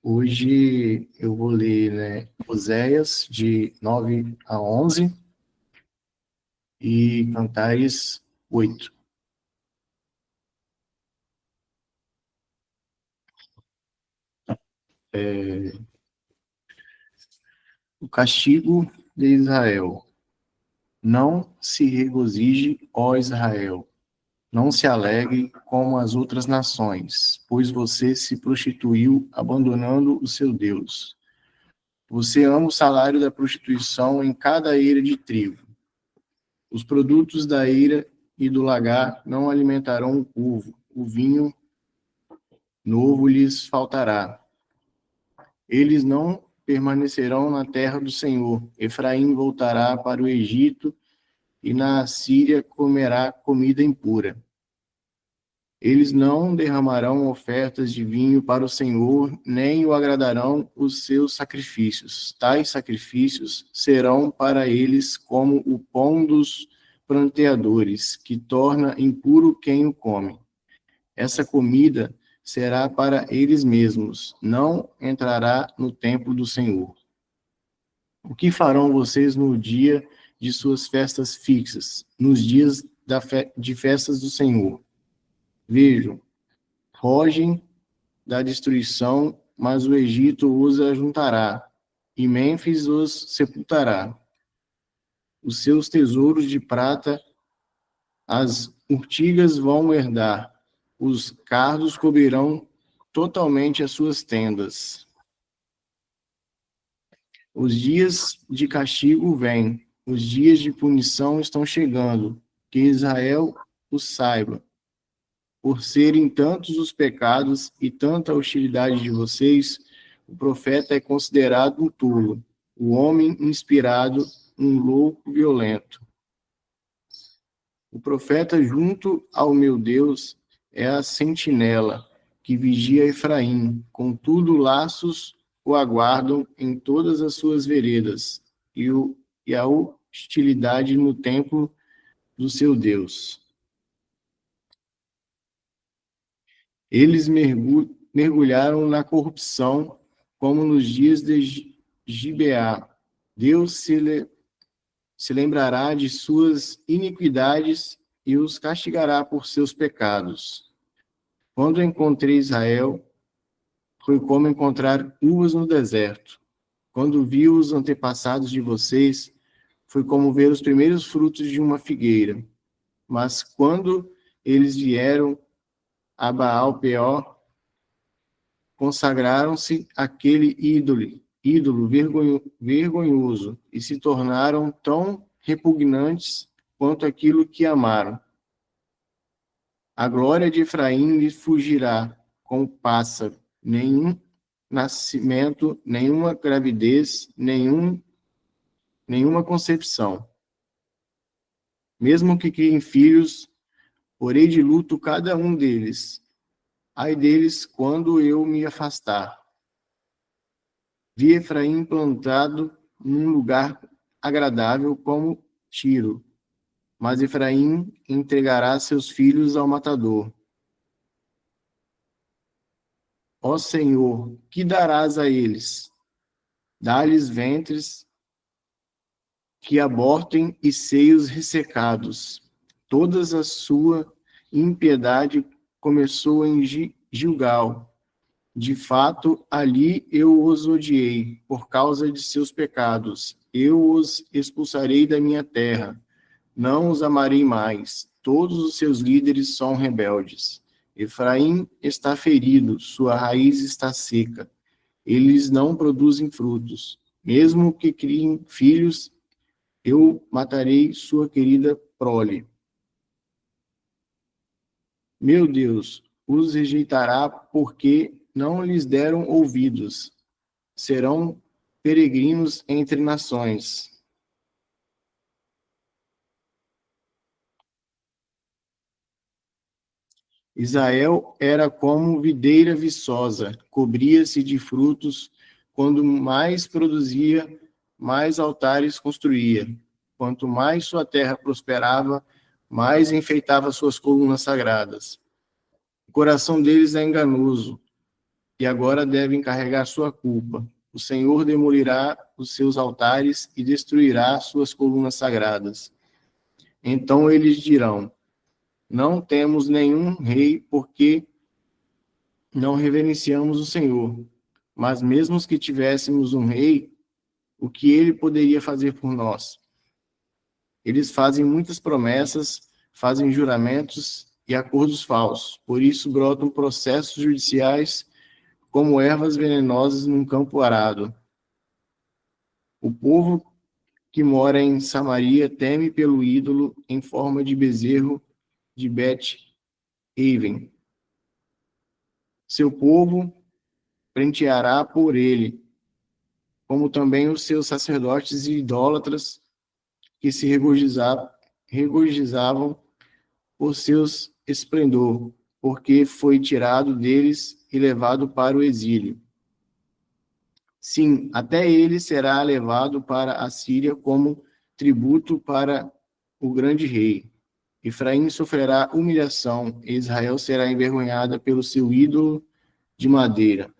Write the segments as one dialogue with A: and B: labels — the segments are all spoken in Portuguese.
A: Hoje eu vou ler, Oséias, de 9 a 11, e Cantares 8. O castigo de Israel. Não se regozije, ó Israel. Não se alegre como as outras nações, pois você se prostituiu, abandonando o seu Deus. Você ama o salário da prostituição em cada eira de trigo. Os produtos da eira e do lagar não alimentarão o povo. O vinho novo lhes faltará. Eles não permanecerão na terra do Senhor. Efraim voltará para o Egito e na Síria comerá comida impura. Eles não derramarão ofertas de vinho para o Senhor, nem o agradarão os seus sacrifícios. Tais sacrifícios serão para eles como o pão dos pranteadores, que torna impuro quem o come. Essa comida será para eles mesmos, não entrará no templo do Senhor. O que farão vocês no dia de suas festas fixas, nos dias de festas do Senhor? Vejam, fogem da destruição, mas o Egito os ajuntará, e Mênfis os sepultará. Os seus tesouros de prata as urtigas vão herdar, os cardos cobrirão totalmente as suas tendas. Os dias de castigo vêm, os dias de punição estão chegando, que Israel o saiba. Por serem tantos os pecados e tanta a hostilidade de vocês, o profeta é considerado um tolo, o homem inspirado, um louco violento. O profeta junto ao meu Deus é a sentinela que vigia Efraim, contudo laços o aguardam em todas as suas veredas, e a hostilidade no templo do seu Deus. Eles mergulharam na corrupção, como nos dias de Gibeá. Deus se lembrará de suas iniquidades e os castigará por seus pecados. Quando encontrei Israel, foi como encontrar uvas no deserto. Quando vi os antepassados de vocês, foi como ver os primeiros frutos de uma figueira. Mas quando eles vieram a Baal-Peor, consagraram-se àquele ídolo vergonhoso, e se tornaram tão repugnantes quanto aquilo que amaram. A glória de Efraim lhe fugirá como pássaro, nenhum nascimento, nenhuma gravidez, nenhuma concepção. Mesmo que criem filhos, porei de luto cada um deles. Ai deles quando eu me afastar. Vi Efraim plantado num lugar agradável como Tiro, mas Efraim entregará seus filhos ao matador. Ó Senhor, que darás a eles? Dá-lhes ventres que abortem e seios ressecados. Toda a sua impiedade começou em Gilgal. De fato, ali eu os odiei, por causa de seus pecados. Eu os expulsarei da minha terra. Não os amarei mais. Todos os seus líderes são rebeldes. Efraim está ferido, sua raiz está seca. Eles não produzem frutos. Mesmo que criem filhos, eu matarei sua querida prole. Meu Deus, os rejeitará porque não lhes deram ouvidos. Serão peregrinos entre nações. Israel era como videira viçosa, cobria-se de frutos, quando mais produzia, mais altares construía. Quanto mais sua terra prosperava, mais enfeitava suas colunas sagradas. O coração deles é enganoso, e agora devem carregar sua culpa. O Senhor demolirá os seus altares e destruirá suas colunas sagradas. Então eles dirão: não temos nenhum rei, porque não reverenciamos o Senhor. Mas mesmo que tivéssemos um rei, o que ele poderia fazer por nós? Eles fazem muitas promessas, fazem juramentos e acordos falsos. Por isso brotam processos judiciais como ervas venenosas num campo arado. O povo que mora em Samaria teme pelo ídolo em forma de bezerro de Bet-Aven. Seu povo prenteará por ele, como também os seus sacerdotes e idólatras que se regozijavam por seus esplendor, porque foi tirado deles e levado para o exílio. Sim, até ele será levado para a Síria como tributo para o grande rei. Efraim sofrerá humilhação, e Israel será envergonhada pelo seu ídolo de madeira.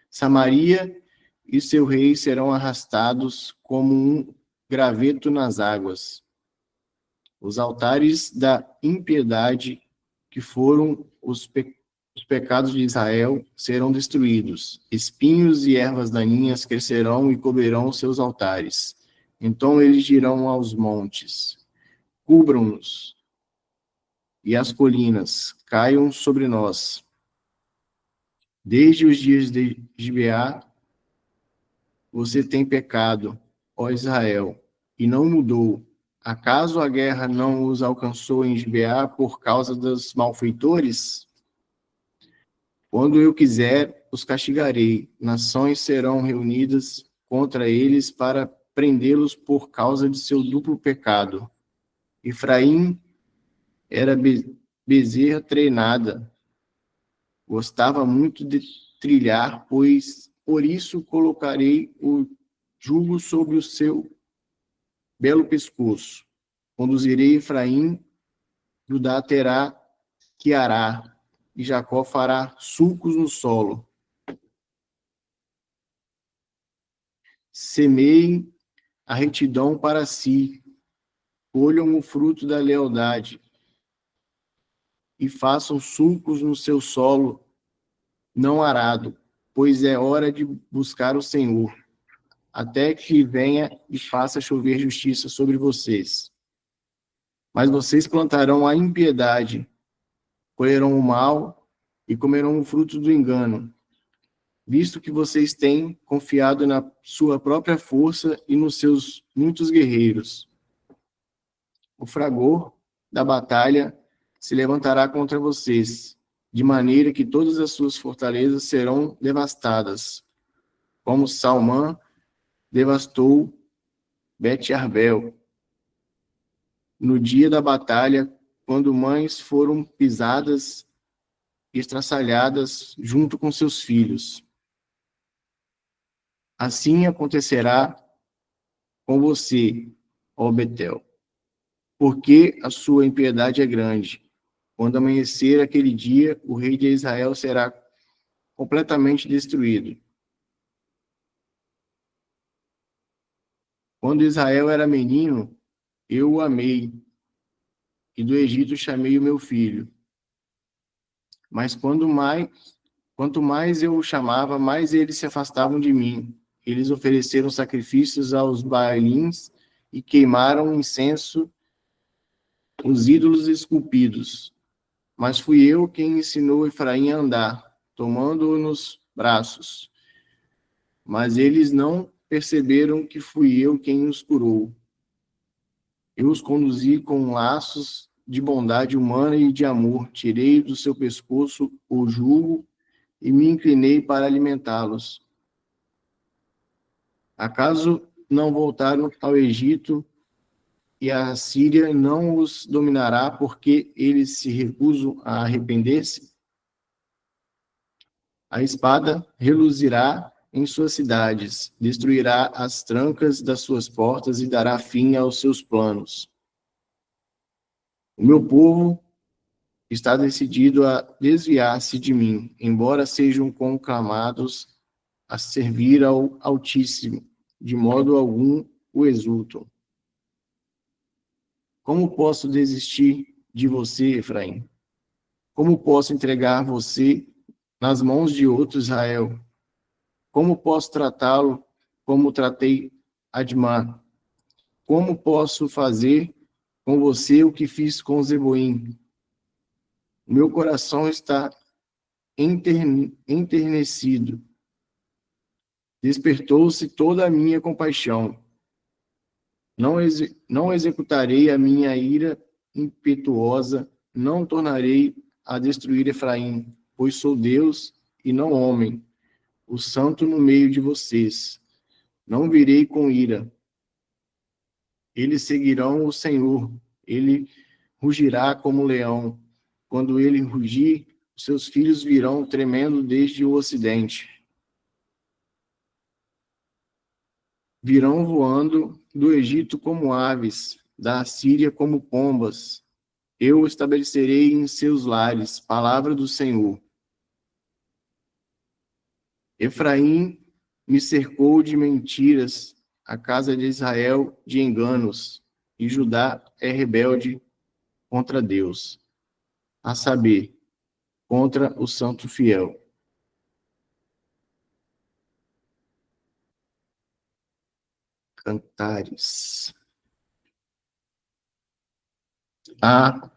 A: Samaria e seu rei serão arrastados como um graveto nas águas. Os altares da impiedade, que foram os pecados de Israel, serão destruídos. Espinhos e ervas daninhas crescerão e cobrirão seus altares. Então eles dirão aos montes: cubram-nos, e as colinas caiam sobre nós. Desde os dias de Gibeá, você tem pecado, ó Israel, e não mudou. Acaso a guerra não os alcançou em Gibeá por causa dos malfeitores? Quando eu quiser, os castigarei. Nações serão reunidas contra eles para prendê-los por causa de seu duplo pecado. Efraim era bezerra treinada, gostava muito de trilhar, pois por isso colocarei o jugo sobre o seu belo pescoço. Conduzirei Efraim, Judá terá que arar, e Jacó fará sulcos no solo. Semeiem a retidão para si, colham o fruto da lealdade, e façam sulcos no seu solo não arado, pois é hora de buscar o Senhor, até que venha e faça chover justiça sobre vocês. Mas vocês plantarão a impiedade, colherão o mal e comerão o fruto do engano, visto que vocês têm confiado na sua própria força e nos seus muitos guerreiros. O fragor da batalha se levantará contra vocês, de maneira que todas as suas fortalezas serão devastadas, como Salmã devastou Bet-Arbel. No dia da batalha, quando mães foram pisadas e estraçalhadas junto com seus filhos. Assim acontecerá com você, ó Betel, porque a sua impiedade é grande. Quando amanhecer aquele dia, o rei de Israel será completamente destruído. Quando Israel era menino, eu o amei, e do Egito chamei o meu filho. Mas quanto mais eu o chamava, mais eles se afastavam de mim. Eles ofereceram sacrifícios aos Baalins e queimaram incenso os ídolos esculpidos. Mas fui eu quem ensinou Efraim a andar, tomando-o nos braços. Mas eles não perceberam que fui eu quem os curou. Eu os conduzi com laços de bondade humana e de amor, tirei do seu pescoço o jugo e me inclinei para alimentá-los. Acaso não voltaram ao Egito e a Síria não os dominará porque eles se recusam a arrepender-se? A espada reluzirá em suas cidades, destruirá as trancas das suas portas e dará fim aos seus planos. O meu povo está decidido a desviar-se de mim, embora sejam conclamados a servir ao Altíssimo, de modo algum o exultam. Como posso desistir de você, Efraim? Como posso entregar você nas mãos de outro Israel? Como posso tratá-lo como tratei Admá? Como posso fazer com você o que fiz com Zeboim? Meu coração está enternecido. Despertou-se toda a minha compaixão. Não executarei a minha ira impetuosa, não tornarei a destruir Efraim, pois sou Deus e não homem, o santo no meio de vocês. Não virei com ira. Eles seguirão o Senhor, ele rugirá como leão. Quando ele rugir, seus filhos virão tremendo desde o ocidente. Virão voando do Egito como aves, da Assíria como pombas. Eu estabelecerei em seus lares, palavra do Senhor. Efraim me cercou de mentiras, a casa de Israel de enganos, e Judá é rebelde contra Deus, a saber, contra o Santo Fiel. Cantares. Ah,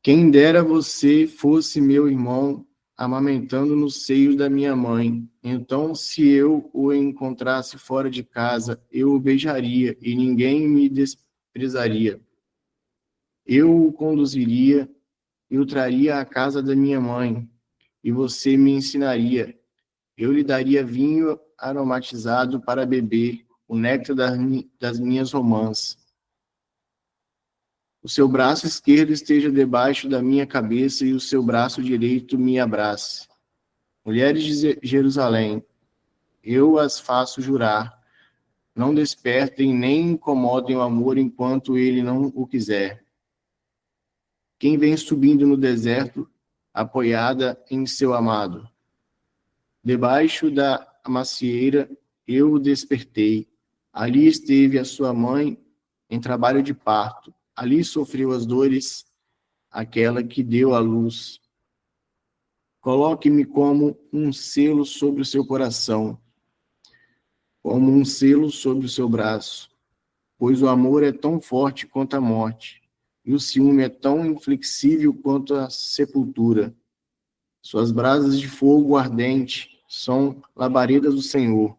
A: quem dera você fosse meu irmão, amamentando no seio da minha mãe. Então, se eu o encontrasse fora de casa, eu o beijaria e ninguém me desprezaria. Eu o conduziria e o traria à casa da minha mãe, e você me ensinaria. Eu lhe daria vinho aromatizado para beber, o néctar das minhas romãs. O seu braço esquerdo esteja debaixo da minha cabeça e o seu braço direito me abrace. Mulheres de Jerusalém, eu as faço jurar, não despertem nem incomodem o amor enquanto ele não o quiser. Quem vem subindo no deserto, apoiada em seu amado? Debaixo da macieira eu o despertei. Ali esteve a sua mãe em trabalho de parto. Ali sofreu as dores aquela que deu à luz. Coloque-me como um selo sobre o seu coração, como um selo sobre o seu braço, pois o amor é tão forte quanto a morte, e o ciúme é tão inflexível quanto a sepultura. Suas brasas de fogo ardente são labaredas do Senhor.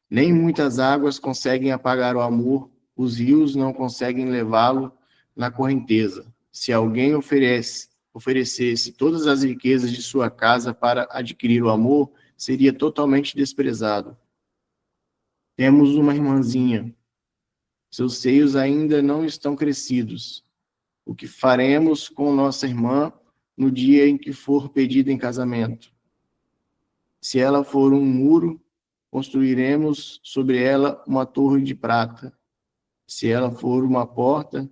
A: Nem muitas águas conseguem apagar o amor, os rios não conseguem levá-lo na correnteza. Se alguém oferecesse todas as riquezas de sua casa para adquirir o amor, seria totalmente desprezado. Temos uma irmãzinha. Seus seios ainda não estão crescidos. O que faremos com nossa irmã no dia em que for pedida em casamento? Se ela for um muro, construiremos sobre ela uma torre de prata. Se ela for uma porta,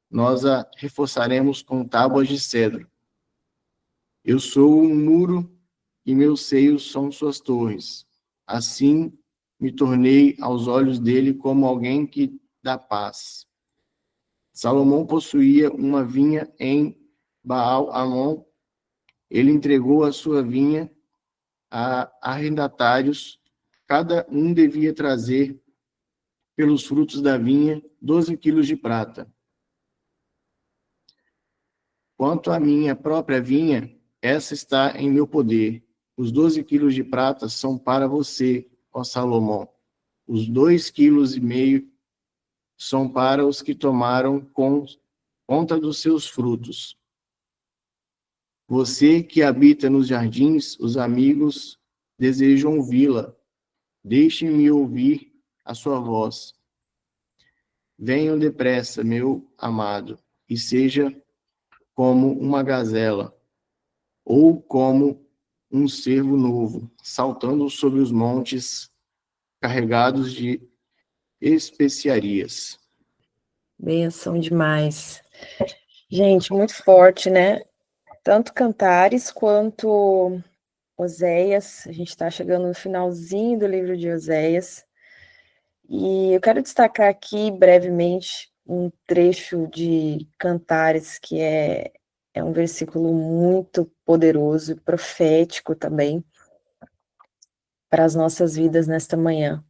A: nós a reforçaremos com tábuas de cedro. Eu sou um muro e meus seios são suas torres. Assim me tornei aos olhos dele como alguém que dá paz. Salomão possuía uma vinha em Baal-Amon. Ele entregou a sua vinha a arrendatários. Cada um devia trazer, pelos frutos da vinha, 12 quilos de prata. Quanto à minha própria vinha, essa está em meu poder. Os 12 quilos de prata são para você, ó Salomão. Os 2,5 quilos são para os que tomaram conta dos seus frutos. Você que habita nos jardins, os amigos desejam ouvi-la. Deixe-me ouvir a sua voz. Venham depressa, meu amado, e seja como uma gazela, ou como um cervo novo, saltando sobre os montes carregados de especiarias.
B: Benção demais. Gente, muito forte, né? Tanto Cantares quanto Oséias. A gente está chegando no finalzinho do livro de Oséias. E eu quero destacar aqui brevemente um trecho de Cantares, que é um versículo muito poderoso e profético também para as nossas vidas nesta manhã.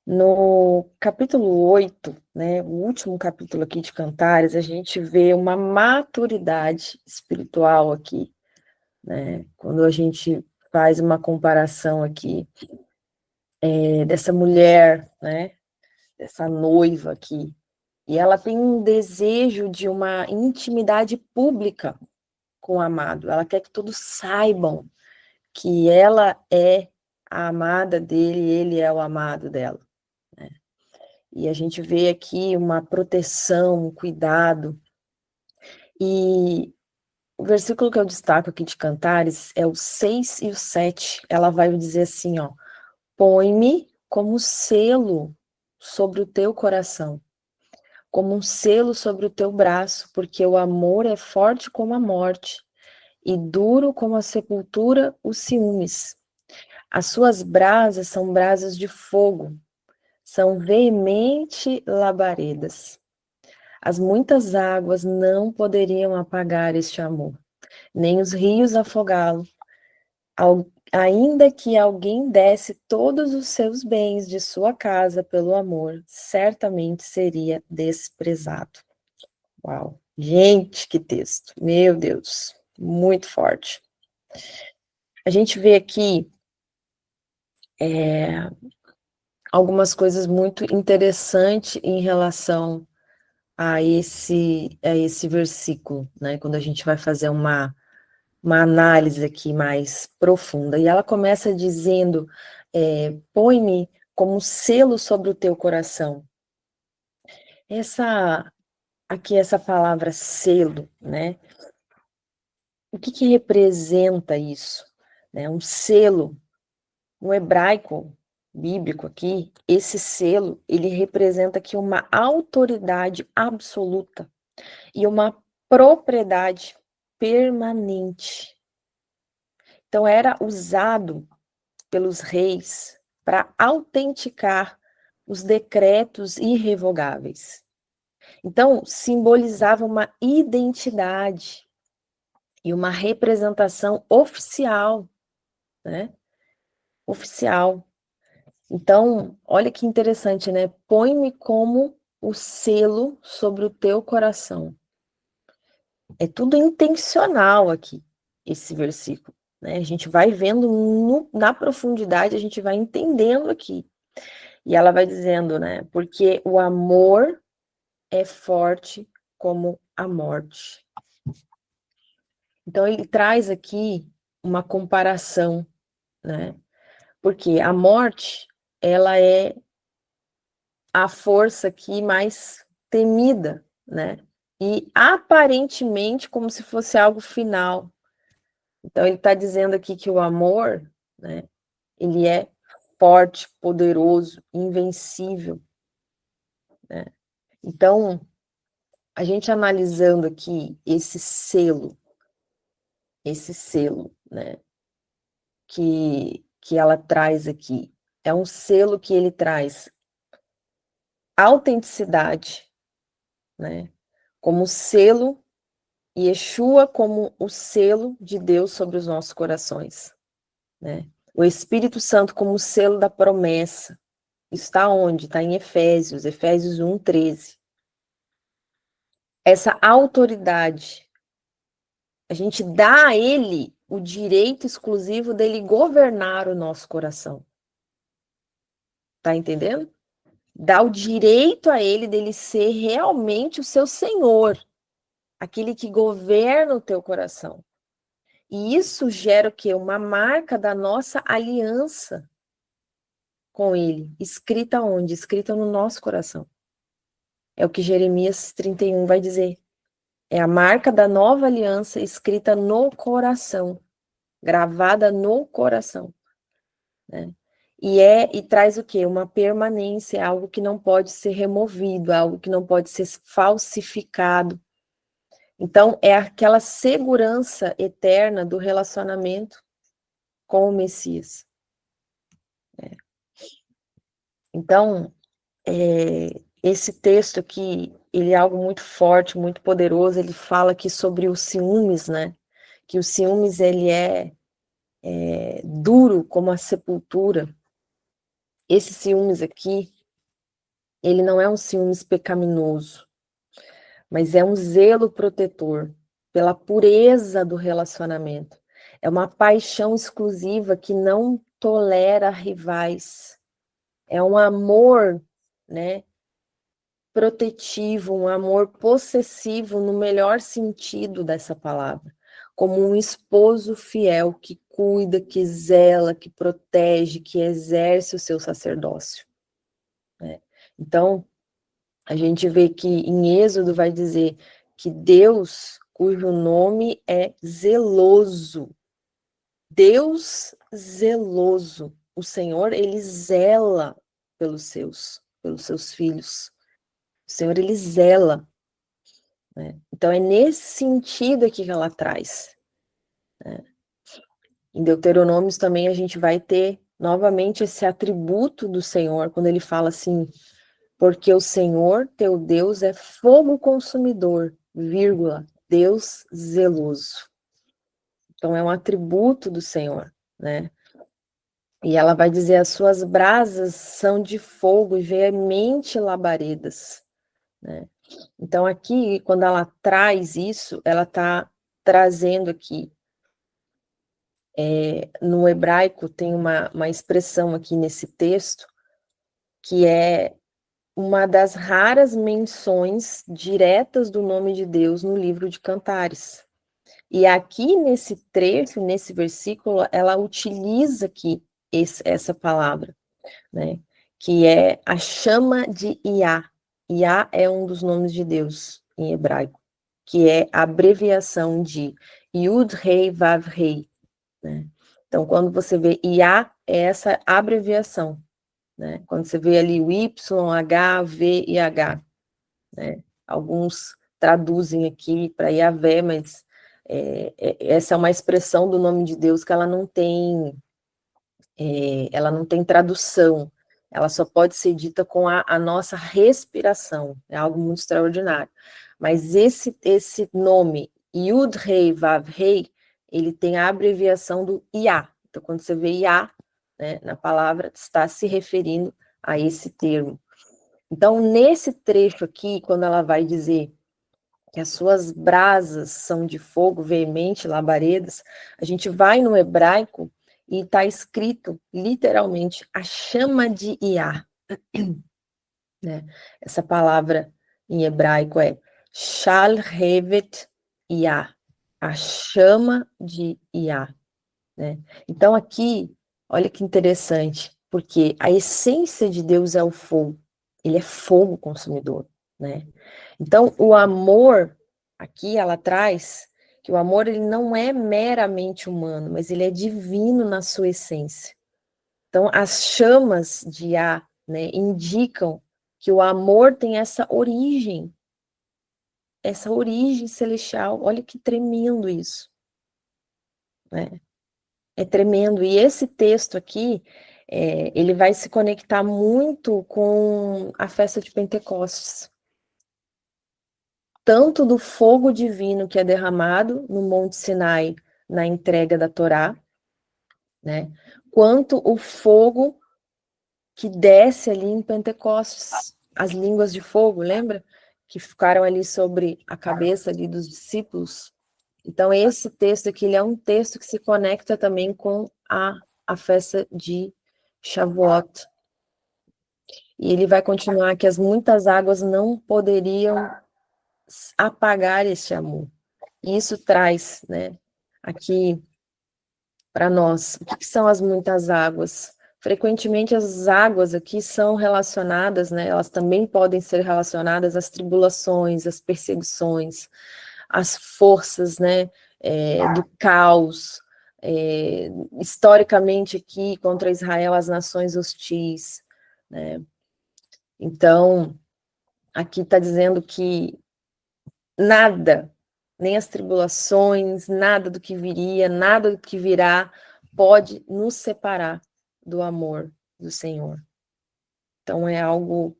B: No capítulo 8, né, o último capítulo aqui de Cantares, a gente vê uma maturidade espiritual aqui, né? Quando a gente faz uma comparação aqui dessa mulher, né, dessa noiva aqui, e ela tem um desejo de uma intimidade pública com o amado. Ela quer que todos saibam que ela é a amada dele e ele é o amado dela. E a gente vê aqui uma proteção, um cuidado. E o versículo que eu destaco aqui de Cantares é o 6 e o 7. Ela vai dizer assim, ó: põe-me como selo sobre o teu coração, como um selo sobre o teu braço, porque o amor é forte como a morte, e duro como a sepultura os ciúmes. As suas brasas são brasas de fogo, são veemente labaredas. As muitas águas não poderiam apagar este amor, nem os rios afogá-lo. Ainda que alguém desse todos os seus bens de sua casa pelo amor, certamente seria desprezado. Uau! Gente, que texto! Meu Deus, muito forte. A gente vê aqui algumas coisas muito interessantes em relação a esse versículo, né? Quando a gente vai fazer uma análise aqui mais profunda. E ela começa dizendo, põe-me como selo sobre o teu coração. Essa palavra selo, né? O que representa isso? Né? Um selo, no hebraico bíblico aqui, esse selo, ele representa aqui uma autoridade absoluta e uma propriedade permanente. Então, era usado pelos reis para autenticar os decretos irrevogáveis. Então, simbolizava uma identidade e uma representação oficial, né? Oficial. Então, olha que interessante, né? Põe-me como o selo sobre o teu coração. É tudo intencional aqui, esse versículo, né? A gente vai vendo na profundidade, a gente vai entendendo aqui. E ela vai dizendo, né? Porque o amor é forte como a morte. Então, ele traz aqui uma comparação, né? Porque a morte, ela é a força aqui mais temida, né? E aparentemente como se fosse algo final. Então, ele está dizendo aqui que o amor, né? Ele é forte, poderoso, invencível, né? Então, a gente analisando aqui esse selo, né, que ela traz aqui, é um selo que ele traz autenticidade, né, como selo, e Yeshua como o selo de Deus sobre os nossos corações, né, o Espírito Santo como o selo da promessa. Isso está onde? Está em Efésios 1:13. Essa autoridade, a gente dá a ele o direito exclusivo dele governar o nosso coração. Tá entendendo? Dá o direito a ele dele ser realmente o seu Senhor, aquele que governa o teu coração. E isso gera o quê? Uma marca da nossa aliança com ele, escrita onde? Escrita no nosso coração. É o que Jeremias 31 vai dizer. É a marca da nova aliança escrita no coração, gravada no coração, né? E traz o quê? Uma permanência, algo que não pode ser removido, algo que não pode ser falsificado. Então, é aquela segurança eterna do relacionamento com o Messias. Então, esse texto aqui, ele é algo muito forte, muito poderoso, ele fala aqui sobre os ciúmes, né? Que o ciúmes, ele é duro como a sepultura. Esse ciúmes aqui, ele não é um ciúmes pecaminoso, mas é um zelo protetor pela pureza do relacionamento. É uma paixão exclusiva que não tolera rivais. É um amor, né, protetivo, um amor possessivo no melhor sentido dessa palavra, como um esposo fiel que cuida, que zela, que protege, que exerce o seu sacerdócio, né? Então, a gente vê que em Êxodo vai dizer que Deus, cujo nome é zeloso, Deus zeloso, o Senhor, ele zela pelos seus filhos. O Senhor, ele zela, né? Então, é nesse sentido aqui que ela traz, né? Em Deuteronômios também a gente vai ter novamente esse atributo do Senhor, quando ele fala assim, porque o Senhor, teu Deus, é fogo consumidor, vírgula, Deus zeloso. Então, é um atributo do Senhor, né? E ela vai dizer, as suas brasas são de fogo e veemente labaredas, né? Então, aqui, quando ela traz isso, ela está trazendo aqui, no hebraico, tem uma expressão aqui nesse texto, que é uma das raras menções diretas do nome de Deus no livro de Cantares. E aqui nesse trecho, nesse versículo, ela utiliza aqui essa palavra, né? Que é a chama de Iá. Iá é um dos nomes de Deus em hebraico, que é a abreviação de Yud Rei Vav Rei, né? Então, quando você vê Iá, é essa abreviação, né? Quando você vê ali o Y, H, V e H, né? Alguns traduzem aqui para Yahvé, mas essa é uma expressão do nome de Deus que ela não tem tradução, ela só pode ser dita com a nossa respiração, é algo muito extraordinário. Mas esse nome, Yud Rei Vav Rei, ele tem a abreviação do Iá. Então, quando você vê Iá, né, na palavra, está se referindo a esse termo. Então, nesse trecho aqui, quando ela vai dizer que as suas brasas são de fogo veemente, labaredas, a gente vai no hebraico e está escrito, literalmente, a chama de Iá, né? Essa palavra em hebraico é Shalhevet Iá, a chama de Iá, né? Então aqui, olha que interessante, porque a essência de Deus é o fogo, ele é fogo consumidor, né? Então o amor, aqui ela traz que o amor ele não é meramente humano, mas ele é divino na sua essência. Então as chamas de Iá, né, indicam que o amor tem essa origem celestial. Olha que tremendo isso, né? É tremendo. E esse texto aqui, ele vai se conectar muito com a festa de Pentecostes. Tanto do fogo divino que é derramado no Monte Sinai na entrega da Torá, né? Quanto o fogo que desce ali em Pentecostes. As línguas de fogo, lembra? Que ficaram ali sobre a cabeça ali dos discípulos. Então, esse texto aqui, ele é um texto que se conecta também com a festa de Shavuot. E ele vai continuar que as muitas águas não poderiam apagar este amor. E isso traz, né, aqui para nós, o que são as muitas águas? Frequentemente as águas aqui são relacionadas, né, elas também podem ser relacionadas às tribulações, às perseguições, às forças, né, do caos, historicamente aqui contra Israel, as nações hostis, né? Então, aqui está dizendo que nada, nem as tribulações, nada do que viria, nada do que virá pode nos separar do amor do Senhor. Então é algo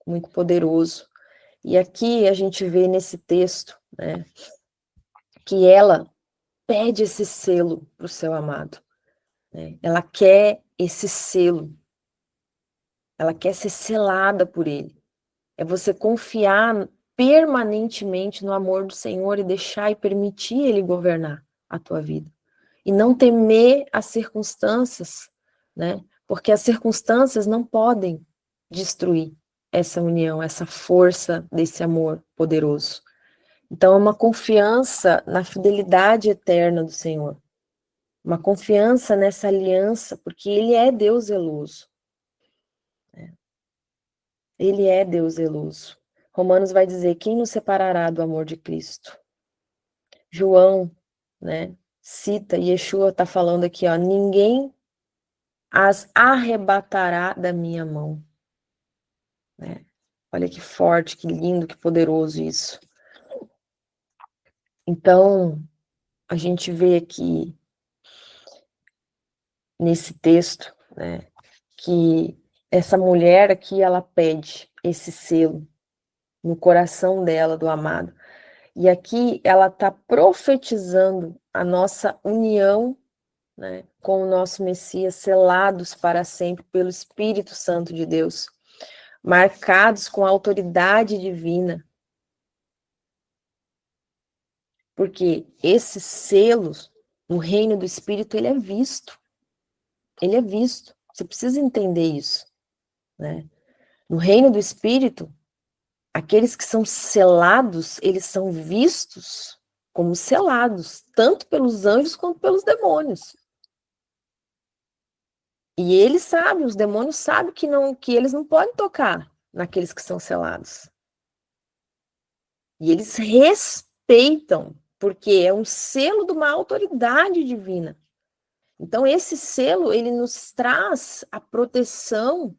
B: muito poderoso. E aqui a gente vê nesse texto, né, que ela pede esse selo para o seu amado. Né? Ela quer esse selo. Ela quer ser selada por ele. É você confiar permanentemente no amor do Senhor e deixar e permitir ele governar a tua vida. E não temer as circunstâncias, né? Porque as circunstâncias não podem destruir essa união, essa força desse amor poderoso. Então, é uma confiança na fidelidade eterna do Senhor. Uma confiança nessa aliança, porque Ele é Deus zeloso. Ele é Deus zeloso. Romanos vai dizer, quem nos separará do amor de Cristo? João, né, cita, Yeshua está falando aqui, ó, ninguém as arrebatará da minha mão. Né? Olha que forte, que lindo, que poderoso isso. Então, a gente vê aqui, nesse texto, né, que essa mulher aqui, ela pede esse selo no coração dela, do amado. E aqui ela está profetizando a nossa união, né, com o nosso Messias, selados para sempre pelo Espírito Santo de Deus, marcados com a autoridade divina. Porque esses selos no reino do Espírito, ele é visto. Ele é visto. Você precisa entender isso, né? No reino do Espírito, aqueles que são selados, eles são vistos como selados, tanto pelos anjos quanto pelos demônios. E eles sabem, os demônios sabem que eles não podem tocar naqueles que são selados. E eles respeitam, porque é um selo de uma autoridade divina. Então, esse selo, ele nos traz a proteção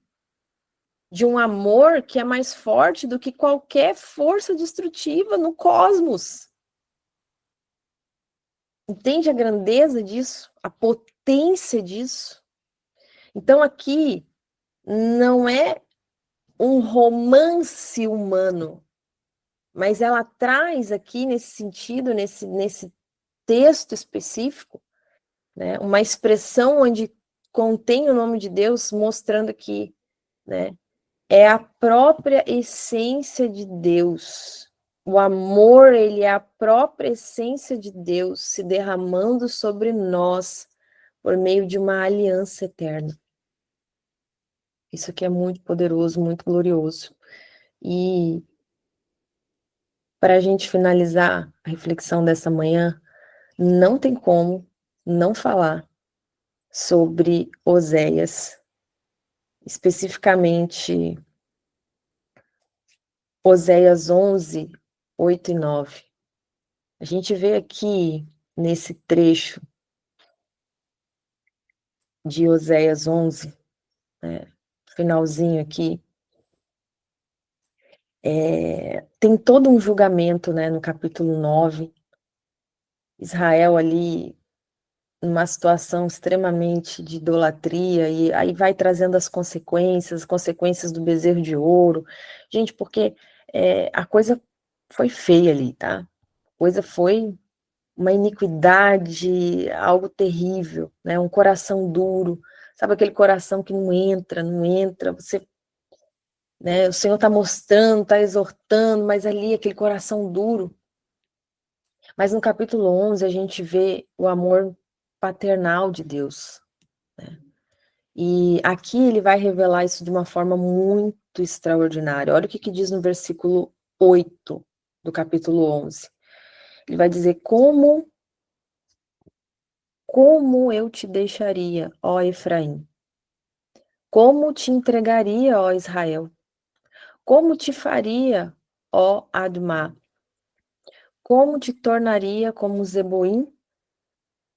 B: de um amor que é mais forte do que qualquer força destrutiva no cosmos. Entende a grandeza disso? A potência disso? Então, aqui não é um romance humano, mas ela traz aqui, nesse sentido, nesse texto específico, né, uma expressão onde contém o nome de Deus, mostrando que, né, é a própria essência de Deus. O amor, ele é a própria essência de Deus se derramando sobre nós por meio de uma aliança eterna. Isso aqui é muito poderoso, muito glorioso. E para a gente finalizar a reflexão dessa manhã, não tem como não falar sobre Oséias, especificamente Oséias 11, 8 e 9. A gente vê aqui, nesse trecho de Oséias 11, né, finalzinho aqui, tem todo um julgamento, né, no capítulo 9, Israel ali numa situação extremamente de idolatria, e aí vai trazendo as consequências do bezerro de ouro. Gente, porque a coisa foi feia ali, tá? A coisa foi uma iniquidade, algo terrível, né? Um coração duro, sabe aquele coração que não entra, você, né? O Senhor está mostrando, está exortando, mas ali aquele coração duro. Mas no capítulo 11 a gente vê o amor paternal de Deus, né? E aqui ele vai revelar isso de uma forma muito extraordinária. Olha o que diz no versículo 8 do capítulo 11. Ele vai dizer, como eu te deixaria, ó Efraim? Como te entregaria, ó Israel? Como te faria, ó Admá? Como te tornaria como Zeboim?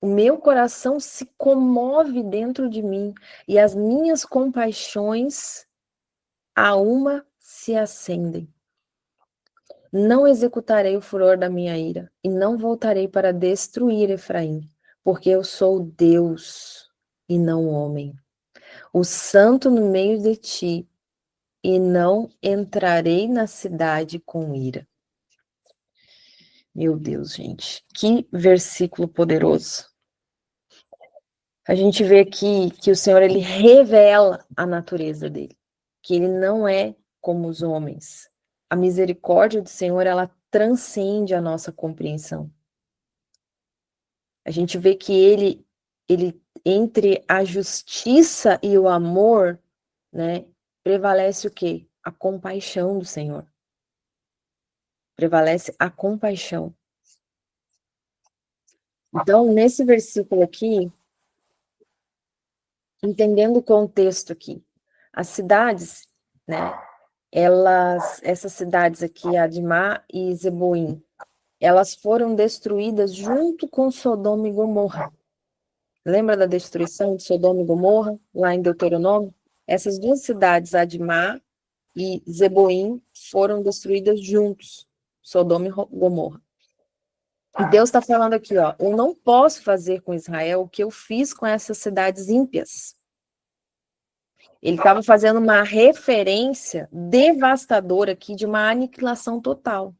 B: O meu coração se comove dentro de mim, e as minhas compaixões a uma se acendem. Não executarei o furor da minha ira, e não voltarei para destruir Efraim, porque eu sou Deus e não homem, o santo no meio de ti, e não entrarei na cidade com ira. Meu Deus, gente, que versículo poderoso. A gente vê aqui que o Senhor, ele revela a natureza dele, que ele não é como os homens. A misericórdia do Senhor, ela transcende a nossa compreensão. A gente vê que ele entre a justiça e o amor, né, prevalece o quê? A compaixão do Senhor. Prevalece a compaixão. Então, nesse versículo aqui, entendendo o contexto aqui, as cidades, né, essas cidades aqui, Admá e Zeboim, elas foram destruídas junto com Sodoma e Gomorra. Lembra da destruição de Sodoma e Gomorra, lá em Deuteronômio? Essas duas cidades, Admá e Zeboim, foram destruídas juntos, Sodoma e Gomorra. E Deus está falando aqui, ó, eu não posso fazer com Israel o que eu fiz com essas cidades ímpias. Ele estava fazendo uma referência devastadora aqui de uma aniquilação total,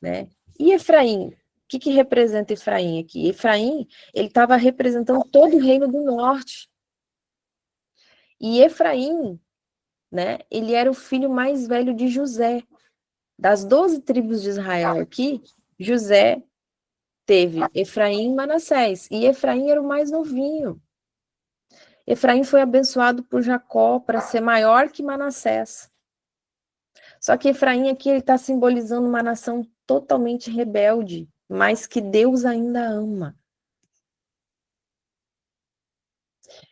B: né? E Efraim, o que representa Efraim aqui? Efraim, ele estava representando todo o reino do norte. E Efraim, né, ele era o filho mais velho de José. Das 12 tribos de Israel aqui, José teve Efraim e Manassés, e Efraim era o mais novinho. Efraim foi abençoado por Jacó para ser maior que Manassés. Só que Efraim aqui ele está simbolizando uma nação totalmente rebelde, mas que Deus ainda ama.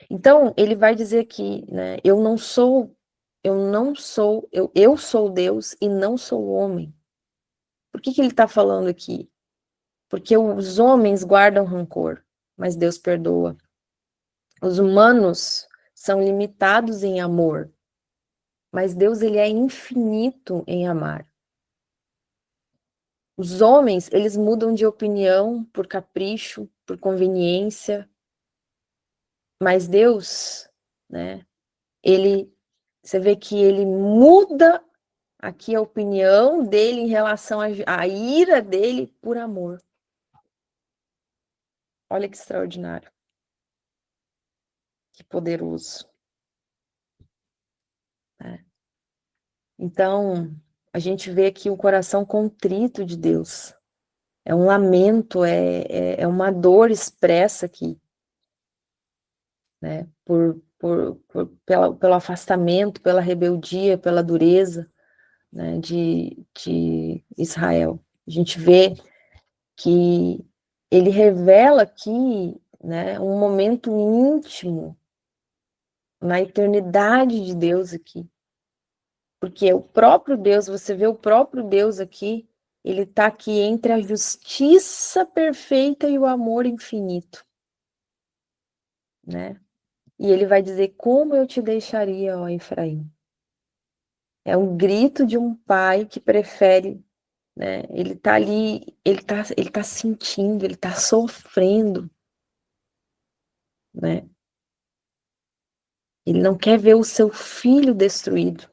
B: Então, ele vai dizer aqui, né, eu sou Deus e não sou homem. Por que ele está falando aqui? Porque os homens guardam rancor, mas Deus perdoa. Os humanos são limitados em amor, mas Deus ele é infinito em amar. Os homens, eles mudam de opinião por capricho, por conveniência, mas Deus, né, você vê que ele muda aqui a opinião dele em relação à ira dele por amor. Olha que extraordinário. Que poderoso. Né? Então, a gente vê aqui o coração contrito de Deus. É um lamento, é uma dor expressa aqui, né? Pelo afastamento, pela rebeldia, pela dureza, né, de Israel. A gente vê que ele revela aqui, né, um momento íntimo na eternidade de Deus aqui. Porque o próprio Deus, você vê o próprio Deus aqui, ele está aqui entre a justiça perfeita e o amor infinito, né? E ele vai dizer, como eu te deixaria, ó Efraim? É um grito de um pai que prefere, né? Ele tá ali, ele tá sentindo, ele tá sofrendo, né? Ele não quer ver o seu filho destruído.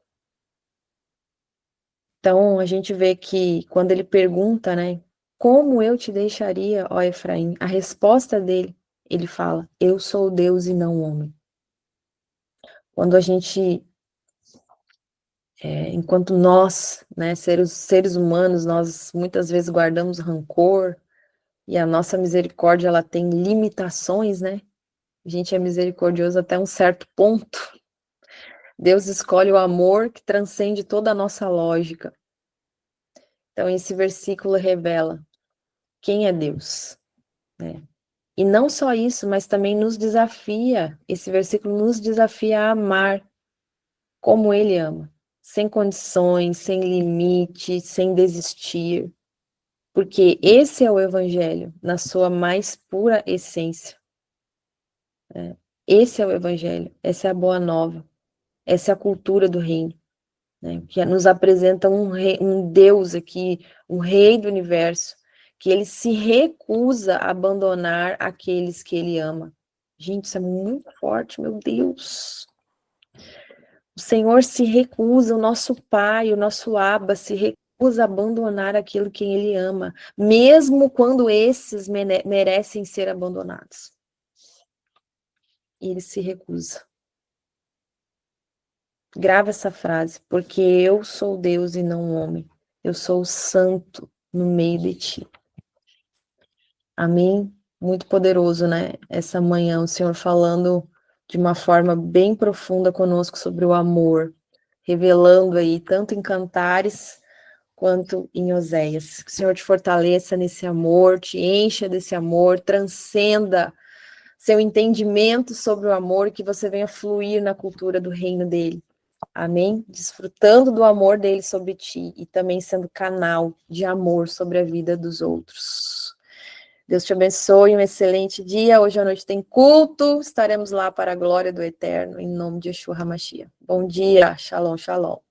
B: Então, a gente vê que quando ele pergunta, né? Como eu te deixaria, ó Efraim? A resposta dele, ele fala, eu sou Deus e não homem. Quando a gente, enquanto nós, né, seres humanos, nós muitas vezes guardamos rancor, e a nossa misericórdia, ela tem limitações, né? A gente é misericordioso até um certo ponto. Deus escolhe o amor que transcende toda a nossa lógica. Então, esse versículo revela quem é Deus, né? E não só isso, mas também nos desafia, esse versículo nos desafia a amar como Ele ama, sem condições, sem limite, sem desistir, porque esse é o Evangelho, na sua mais pura essência. Né? Esse é o Evangelho, essa é a boa nova, essa é a cultura do reino. né, que nos apresenta um Deus aqui, um rei do universo, que ele se recusa a abandonar aqueles que ele ama. Gente, isso é muito forte, meu Deus. O Senhor se recusa, o nosso Pai, o nosso Abba, se recusa a abandonar aquilo que ele ama, mesmo quando esses merecem ser abandonados. Ele se recusa. Grava essa frase, porque eu sou Deus e não um homem. Eu sou o santo no meio de ti. Amém? Muito poderoso, né? Essa manhã, o Senhor falando de uma forma bem profunda conosco sobre o amor, revelando aí, tanto em Cantares quanto em Oséias. Que o Senhor te fortaleça nesse amor, te encha desse amor, transcenda seu entendimento sobre o amor, que você venha fluir na cultura do reino dele. Amém? Desfrutando do amor dele sobre ti e também sendo canal de amor sobre a vida dos outros. Deus te abençoe, um excelente dia. Hoje à noite tem culto, estaremos lá para a glória do Eterno, em nome de Yeshua HaMashiach. Bom dia, shalom, shalom.